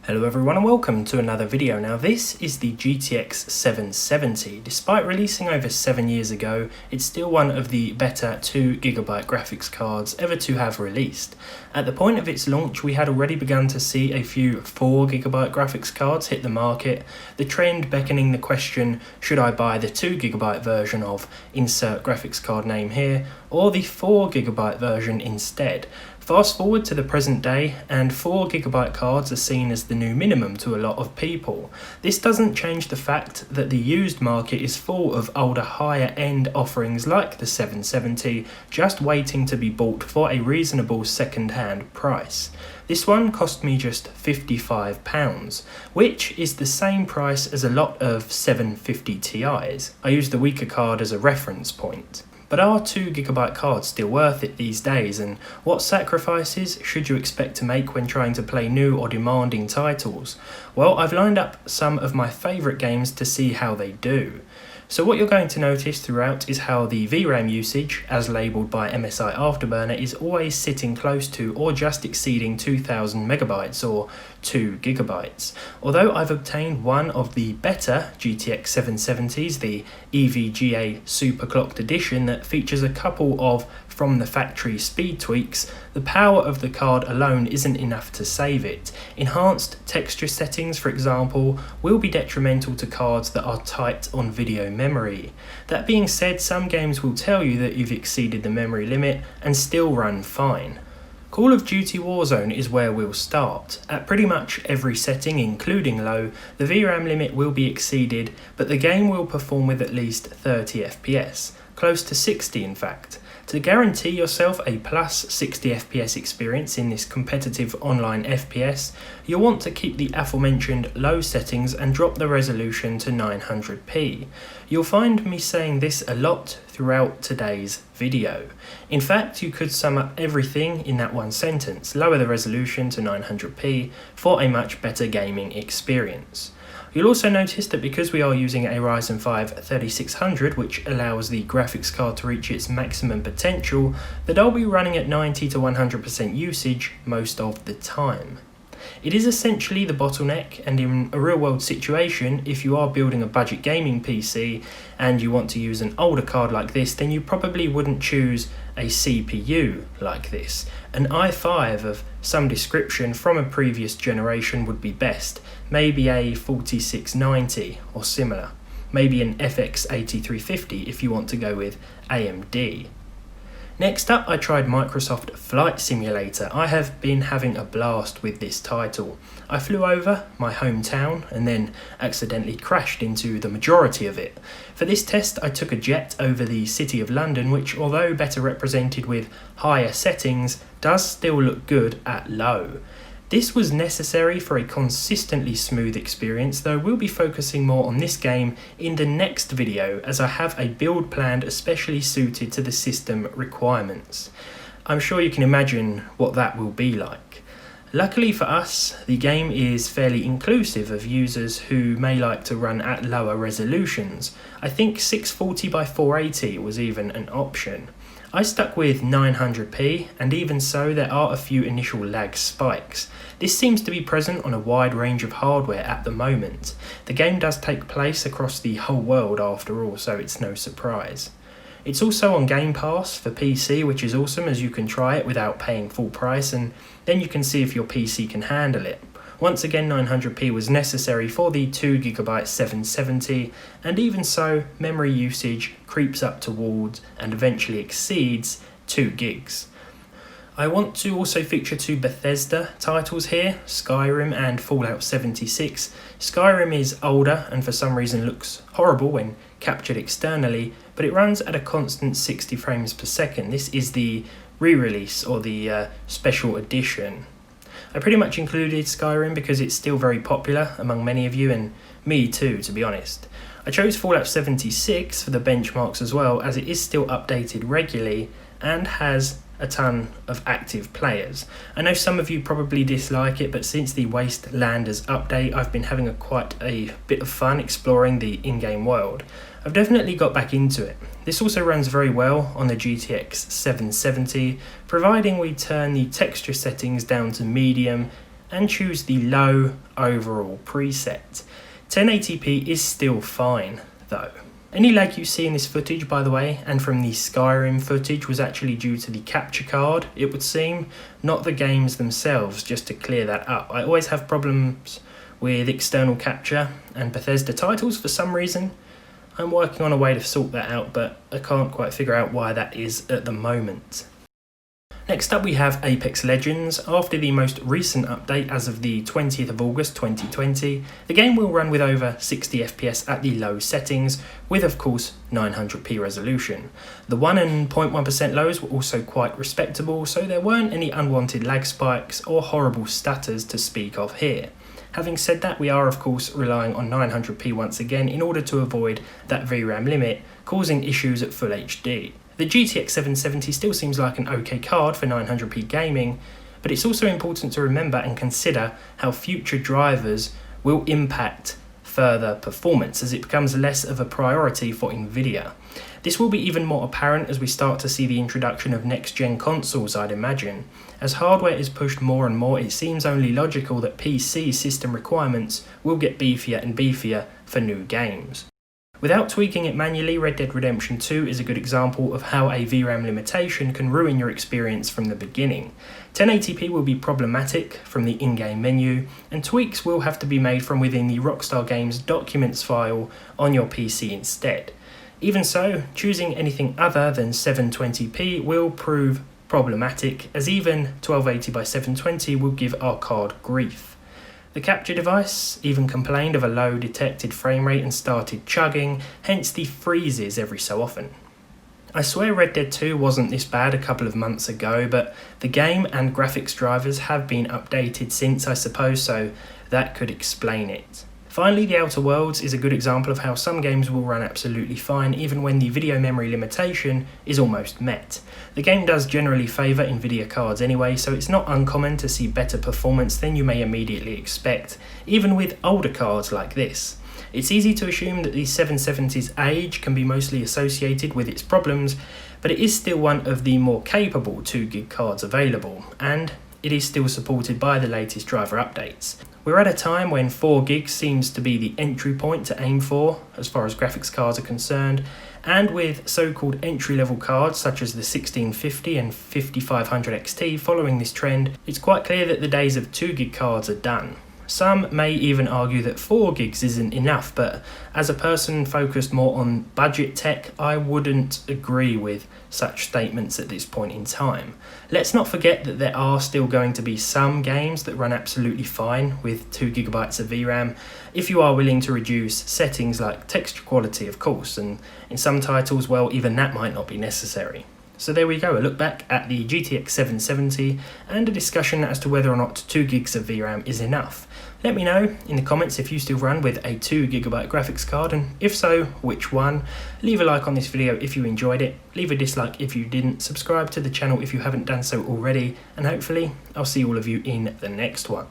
Hello everyone and welcome to another video. Now this is the GTX 770. Despite releasing over 7 years ago, it's still one of the better 2GB graphics cards ever to have released. At the point of its launch, we had already begun to see a few 4GB graphics cards hit the market, the trend beckoning the question, should I buy the 2GB version of insert graphics card name here, or the 4GB version instead? Fast forward to the present day and 4GB cards are seen as the new minimum to a lot of people. This doesn't change the fact that the used market is full of older higher end offerings like the 770 just waiting to be bought for a reasonable second hand price. This one cost me just £55, which is the same price as a lot of 750 Ti's. I use the weaker card as a reference point. But are 2GB cards still worth it these days, and what sacrifices should you expect to make when trying to play new or demanding titles? Well, I've lined up some of my favourite games to see how they do. So what you're going to notice throughout is how the VRam usage, as labelled by MSI Afterburner, is always sitting close to or just exceeding 2000 megabytes or 2GB. Although I've obtained one of the better GTX 770s, the EVGA superclocked edition that features a couple of from the factory speed tweaks, the power of the card alone isn't enough to save it. Enhanced texture settings, for example, will be detrimental to cards that are tight on video memory. That being said, some games will tell you that you've exceeded the memory limit and still run fine. Call of Duty Warzone is where we'll start. At pretty much every setting, including low, the VRAM limit will be exceeded, but the game will perform with at least 30 FPS, close to 60 in fact. To guarantee yourself a plus 60 FPS experience in this competitive online FPS, you'll want to keep the aforementioned low settings and drop the resolution to 900p. You'll find me saying this a lot throughout today's video. In fact, you could sum up everything in that one sentence: lower the resolution to 900p for a much better gaming experience. You'll also notice that because we are using a Ryzen 5 3600, which allows the graphics card to reach its maximum potential, that I'll be running at 90 to 100% usage most of the time. It is essentially the bottleneck, and in a real world situation, if you are building a budget gaming PC and you want to use an older card like this, then you probably wouldn't choose a CPU like this. An i5 of some description from a previous generation would be best, maybe a 4690 or similar, maybe an FX 8350 if you want to go with AMD. Next up, I tried Microsoft Flight Simulator. I have been having a blast with this title. I flew over my hometown and then accidentally crashed into the majority of it. For this test, I took a jet over the City of London, which, although better represented with higher settings, does still look good at low. This was necessary for a consistently smooth experience, though we'll be focusing more on this game in the next video, as I have a build planned especially suited to the system requirements. I'm sure you can imagine what that will be like. Luckily for us, the game is fairly inclusive of users who may like to run at lower resolutions. I think 640 by 480 was even an option. I stuck with 900p, and even so there are a few initial lag spikes. This seems to be present on a wide range of hardware at the moment. The game does take place across the whole world after all, so it's no surprise. It's also on Game Pass for PC, which is awesome as you can try it without paying full price, and then you can see if your PC can handle it. Once again, 900p was necessary for the 2GB 770, and even so, memory usage creeps up towards and eventually exceeds 2 gigs. I want to also feature two Bethesda titles here, Skyrim and Fallout 76. Skyrim is older and for some reason looks horrible when captured externally, but it runs at a constant 60 frames per second. This is the re-release or the special edition. I pretty much included Skyrim because it's still very popular among many of you, and me too, to be honest. I chose Fallout 76 for the benchmarks as well, as it is still updated regularly and has a ton of active players. I know some of you probably dislike it, but since the Wastelanders update, I've been having quite a bit of fun exploring the in-game world. I've definitely got back into it. This also runs very well on the GTX 770, providing we turn the texture settings down to medium and choose the low overall preset. 1080p is still fine though. Any lag you see in this footage, by the way, and from the Skyrim footage, was actually due to the capture card, it would seem, not the games themselves, just to clear that up. I always have problems with external capture and Bethesda titles for some reason. I'm working on a way to sort that out, but I can't quite figure out why that is at the moment. Next up we have Apex Legends. After the most recent update as of the 20th of August 2020, the game will run with over 60 FPS at the low settings, with of course 900p resolution. The 1 and 0.1% lows were also quite respectable, so there weren't any unwanted lag spikes or horrible stutters to speak of here. Having said that, we are of course relying on 900p once again in order to avoid that VRam limit causing issues at Full HD. The GTX 770 still seems like an okay card for 900p gaming, but it's also important to remember and consider how future drivers will impact further performance as it becomes less of a priority for Nvidia. This will be even more apparent as we start to see the introduction of next-gen consoles, I'd imagine. As hardware is pushed more and more, it seems only logical that PC system requirements will get beefier and beefier for new games. Without tweaking it manually, Red Dead Redemption 2 is a good example of how a VRAM limitation can ruin your experience from the beginning. 1080p will be problematic from the in-game menu, and tweaks will have to be made from within the Rockstar Games documents file on your PC instead. Even so, choosing anything other than 720p will prove problematic, as even 1280 by 720 will give our card grief. The capture device even complained of a low detected frame rate and started chugging, hence the freezes every so often. I swear Red Dead 2 wasn't this bad a couple of months ago, but the game and graphics drivers have been updated since, I suppose, so that could explain it. Finally, The Outer Worlds is a good example of how some games will run absolutely fine even when the video memory limitation is almost met. The game does generally favour Nvidia cards anyway, so it's not uncommon to see better performance than you may immediately expect, even with older cards like this. It's easy to assume that the 770's age can be mostly associated with its problems, but it is still one of the more capable 2GB cards available, and it is still supported by the latest driver updates. We're at a time when 4GB seems to be the entry point to aim for as far as graphics cards are concerned, and with so-called entry-level cards such as the 1650 and 5500 XT following this trend, it's quite clear that the days of 2GB cards are done. Some may even argue that 4GB isn't enough, but as a person focused more on budget tech, I wouldn't agree with such statements at this point in time. Let's not forget that there are still going to be some games that run absolutely fine with 2GB of VRAM, if you are willing to reduce settings like texture quality, of course, and in some titles, well, even that might not be necessary. So there we go, a look back at the GTX 770 and a discussion as to whether or not 2GB of VRAM is enough. Let me know in the comments if you still run with a 2GB graphics card, and if so, which one. Leave a like on this video if you enjoyed it, leave a dislike if you didn't, subscribe to the channel if you haven't done so already, and hopefully I'll see all of you in the next one.